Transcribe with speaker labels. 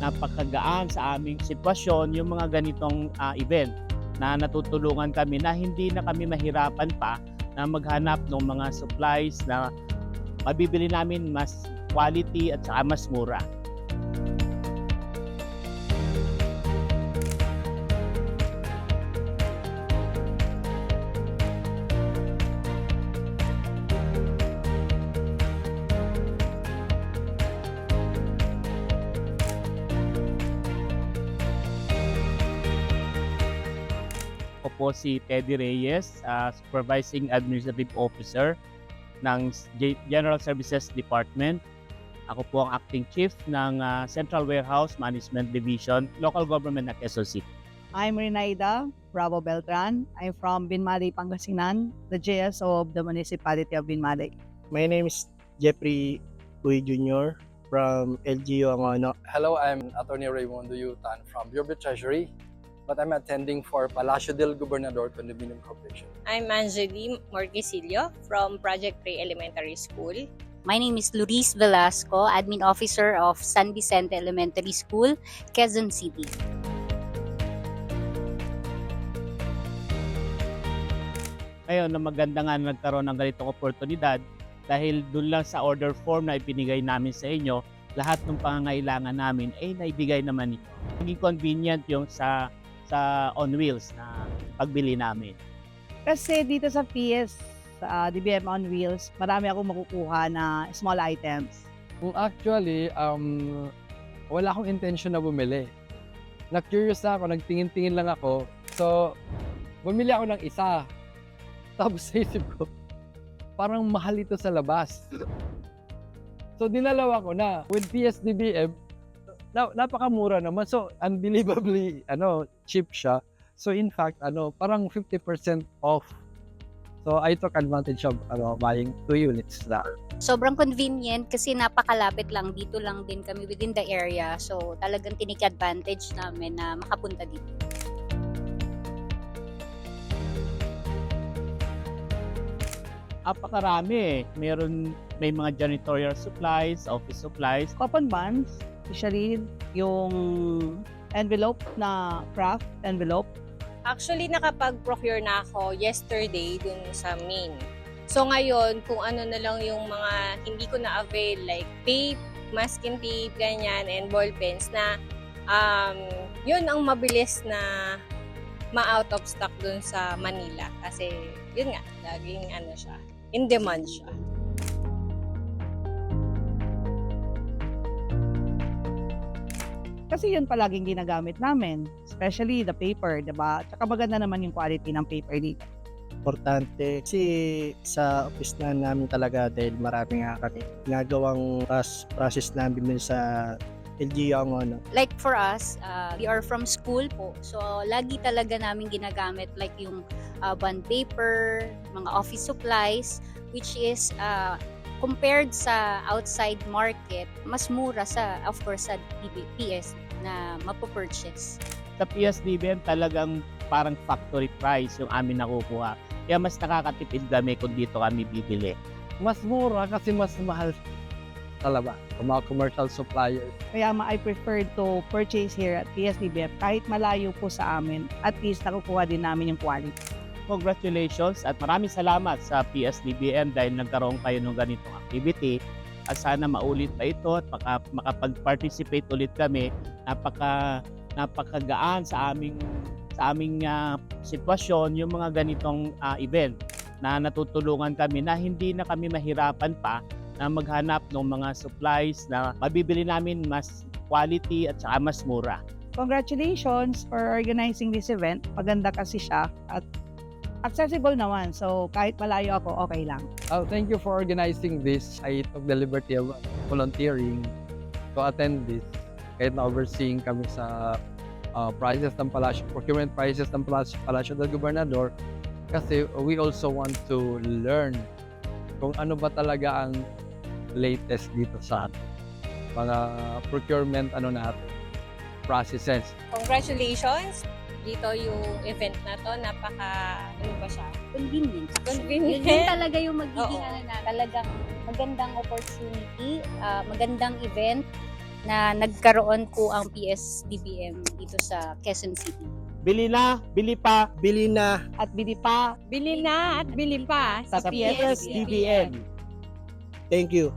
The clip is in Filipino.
Speaker 1: napakagaan sa aming sitwasyon yung mga ganitong event na natutulungan kami na hindi na kami mahirapan pa na maghanap ng mga supplies na mabibili namin mas quality at saka mas mura. Ako po si Teddy Reyes, Supervising Administrative Officer ng General Services Department. Ako po ang Acting Chief ng Central Warehouse Management Division, Local Government ng Quezon City.
Speaker 2: I'm Renaida Bravo Beltran. I'm from Binmalay, Pangasinan, the JSO of the Municipality of Binmalay.
Speaker 3: My name is Jeffrey Uy Jr. from LGU Angono.
Speaker 4: Hello, I'm Attorney Raymondo Yutan from Bureau of Treasury, but I'm attending for Palacio del Gobernador Condominium Corporation.
Speaker 5: I'm Angeline Morquisillo from Project Ray Elementary School.
Speaker 6: My name is Luis Velasco, Admin Officer of San Vicente Elementary School, Quezon City.
Speaker 1: Ngayon na maganda nga na nagkaroon ng ganitong oportunidad dahil doon lang sa order form na ibinigay namin sa inyo, lahat ng pangangailangan namin ay naibigay naman ninyo. Naging convenient yung sa on wheels na pagbili namin.
Speaker 2: Kasi dito sa PS, sa DBM on Wheels, marami akong makukuha na small items.
Speaker 4: Actually, wala akong intention na bumili. Na-curious na ako, nagtingin-tingin lang ako. So, bumili ako ng isa. Tapos sa isip ko, parang mahal ito sa labas. So, dinalawa ko na. With PSDBM, napakamura naman. So, unbelievably cheap siya. So, in fact, parang 50% off. So, I took advantage of buying 2 units na.
Speaker 6: Sobrang convenient kasi napakalapit lang. Dito lang din kami within the area. So, talagang tinik-advantage namin na makapunta dito.
Speaker 1: Apakarami eh. May mga janitorial supplies, office supplies.
Speaker 2: Coupon bonds, especially yung envelope na craft envelope.
Speaker 5: Actually, nakapag-procure na ako yesterday dun sa main. So ngayon, kung ano na lang yung mga hindi ko na-avail, like tape, masking tape, ganyan, and ball pens na yun ang mabilis na ma-out of stock dun sa Manila. Kasi yun nga, laging siya, in demand siya.
Speaker 2: Kasi yun palaging ginagamit namin, especially the paper, diba? Tsaka maganda naman yung quality ng paper dito.
Speaker 3: Importante kasi sa office na namin talaga dahil marami nga kami ginagawang process namin sa LGU Angono.
Speaker 6: Like for us, we are from school po. So, lagi talaga namin ginagamit like yung bond paper, mga office supplies, which is compared sa outside market, mas mura of course, sa PS na mapopurchase.
Speaker 1: Sa PSDBM talagang parang factory price yung amin nakukuha. Kaya mas nakakatipid kami kung dito kami bibili.
Speaker 4: Mas mura kasi mas mahal sa labas. Mga commercial suppliers.
Speaker 2: Kaya I prefer to purchase here at PSDBM kahit malayo po sa amin, at least nakukuha din namin yung quality.
Speaker 1: Congratulations at maraming salamat sa PSDBM dahil nagkaroon kayo ng ganitong activity. At sana maulit pa ito at makapag-participate ulit kami. Napakagaan sa aming sitwasyon yung mga ganitong event na natutulungan kami na hindi na kami mahirapan pa na maghanap ng mga supplies na mabibili namin mas quality at saka mas mura.
Speaker 2: Congratulations for organizing this event. Maganda kasi siya at accessible naman. So kahit malayo ako, okay lang.
Speaker 4: Thank you for organizing this. I took the liberty of volunteering to attend this. Kahit na overseeing kami sa prices ng Palacio, procurement prices ng Palacio del Gobernador. Kasi we also want to learn kung ano ba talaga ang latest dito sa mga procurement natin, processes.
Speaker 5: Congratulations! Dito yung event na to, ano ba siya?
Speaker 6: Convenience.
Speaker 5: Convenient.
Speaker 6: Yun talaga yung magiging
Speaker 5: Oo.
Speaker 6: talagang magandang opportunity, magandang event na nagkaroon po ang PSDBM dito sa Quezon City.
Speaker 1: Bili na, bili pa
Speaker 3: Bili na.
Speaker 2: At bili pa
Speaker 5: Bili na at bili pa
Speaker 1: sa PSDBM.
Speaker 3: Thank you.